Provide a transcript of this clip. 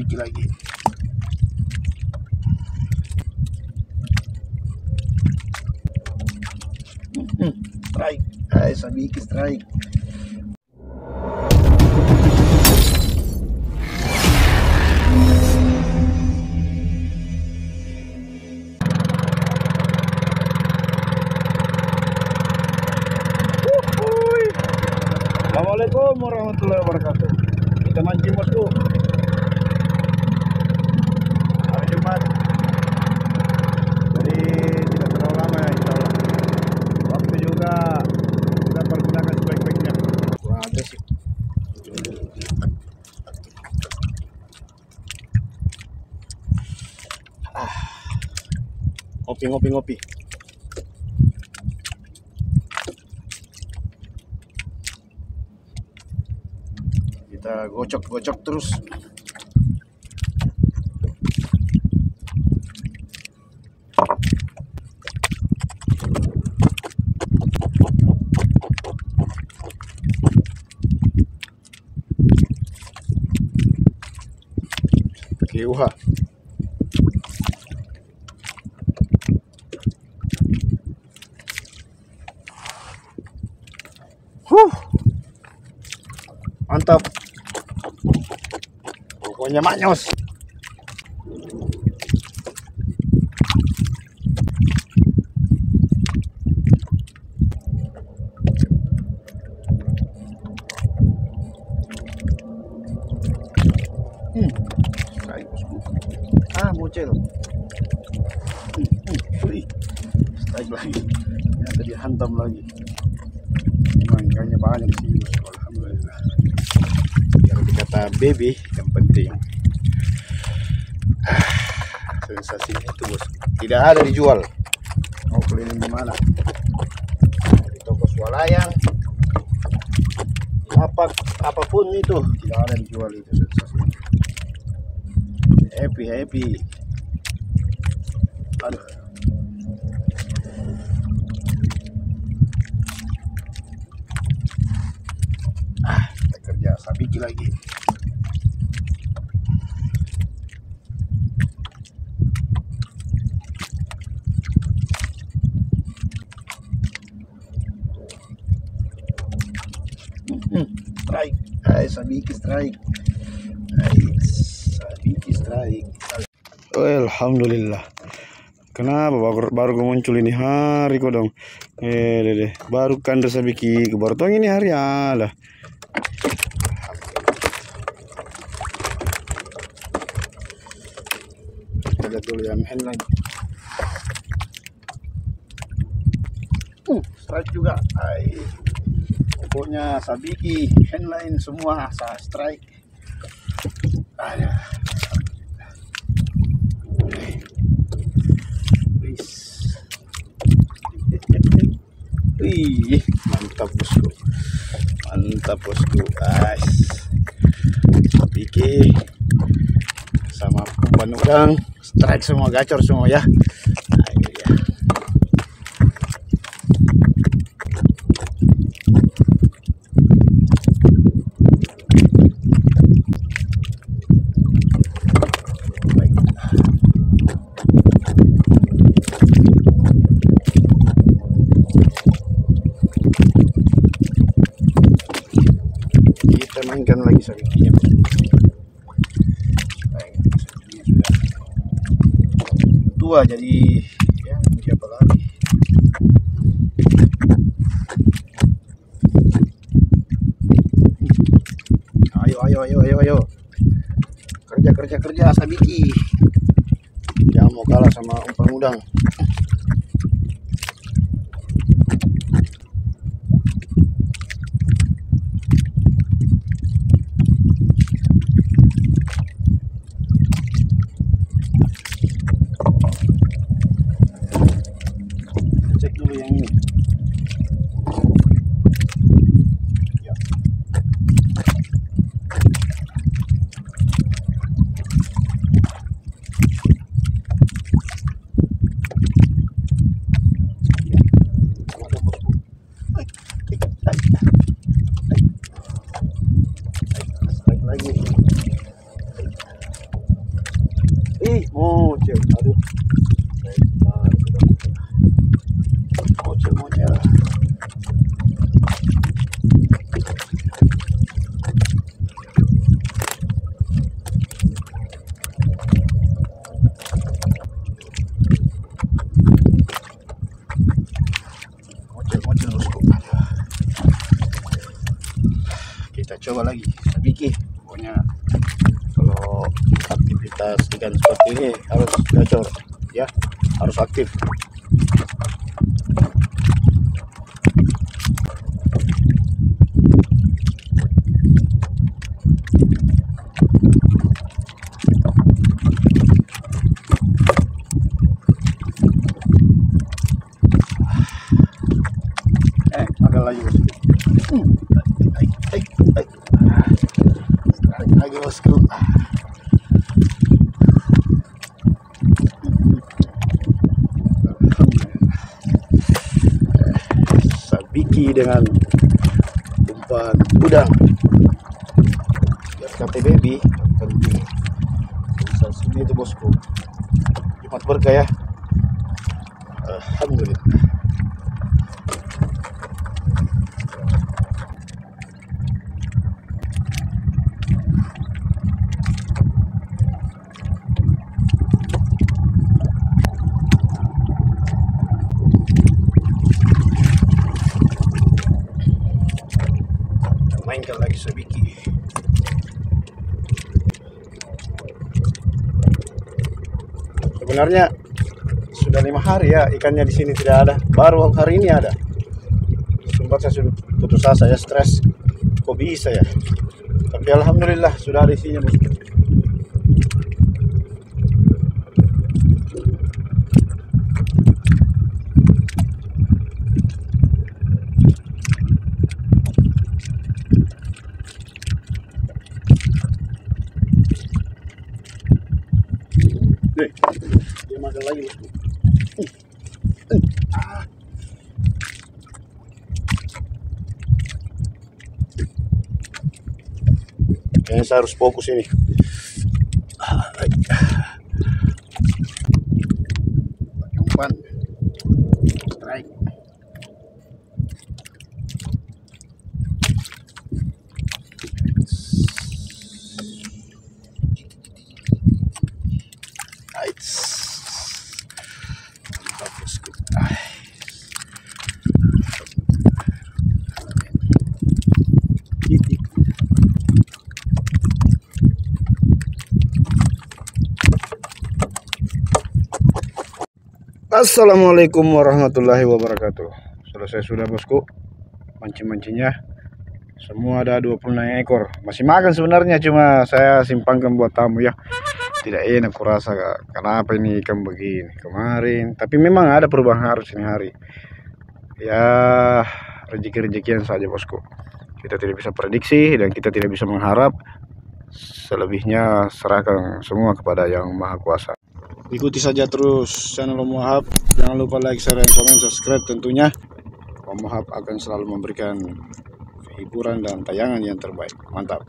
sabiki lagi. Strike, sabiki strike. Assalamualaikum warahmatullahi wabarakatuh. Kita mancing bosku. Hari Jumat. Jadi tidak terlalu lama ya insya Allah. Waktu juga kita pergunakan sebaik-baiknya. Kurang agresif. Ngopi. Kita gocok terus. Oke, mantap. Pokoknya manyos. Bocel. Strike lagi. Ternyata dihantam lagi. Ikannya banyak sih. Alhamdulillah. Kalau dikata baby yang penting. Sensasinya itu bos. Tidak ada dijual. Mau keliling di mana? Di toko swalayan. Apapun itu tidak ada dijual itu sensasinya. Happy. Aduh. Kita kerja sabiki lagi. Strike. Sabiki strike. Sabiki strike. Alhamdulillah. Kenapa baru muncul ini hari kok dong? Deh. Baru kan sabiki baru tong ini hari lah. Kita lihat dulu yang handline. Strike juga. Pokoknya sabiki, handline semua strike. Mantap bosku, guys. Sabiki sama umpan udang, strike semua, gacor semua ya. Ini dia. Kita mainkan lagi sabikinya. Tua jadi ya siapa lagi? Ayo. Kerja sabiki. Jangan mau kalah sama umpan udang. Cek dulu yang ini. Ya. kita coba lagi sabiki. Pokoknya kalau aktivitas ikan seperti ini harus gacor ya, harus aktif. Makan lagi bosku. Lagi bosku. Sabiki dengan umpan udang. FKT baby penting. Bisa sini itu bosku. Jumat berkah ya. Alhamdulillah. Mainkan lagi sabiki. Sebenarnya sudah 5 hari ya ikannya di sini tidak ada, baru hari ini ada. Sempat saya sudah putus asa ya, stres, kok bisa ya, tapi alhamdulillah sudah ada isinya bosku. Dia makan lagi bosku. Kayaknya saya harus fokus ini. Umpan strike. Assalamualaikum warahmatullahi wabarakatuh. Selesai sudah bosku mancing-mancingnya. Semua ada 26 ekor. Masih makan sebenarnya, cuma saya simpangkan buat tamu ya. Tidak enak kurasa kenapa ini ikan begini kemarin. Tapi memang ada perubahan arus ini hari. Ya rezeki-rezekian saja bosku. Kita tidak bisa prediksi dan kita tidak bisa mengharap. Selebihnya serahkan semua kepada Yang Maha Kuasa. Ikuti saja terus channel Om Wahab. Jangan lupa like, share, dan komen, subscribe tentunya. Om Wahab akan selalu memberikan hiburan dan tayangan yang terbaik. Mantap.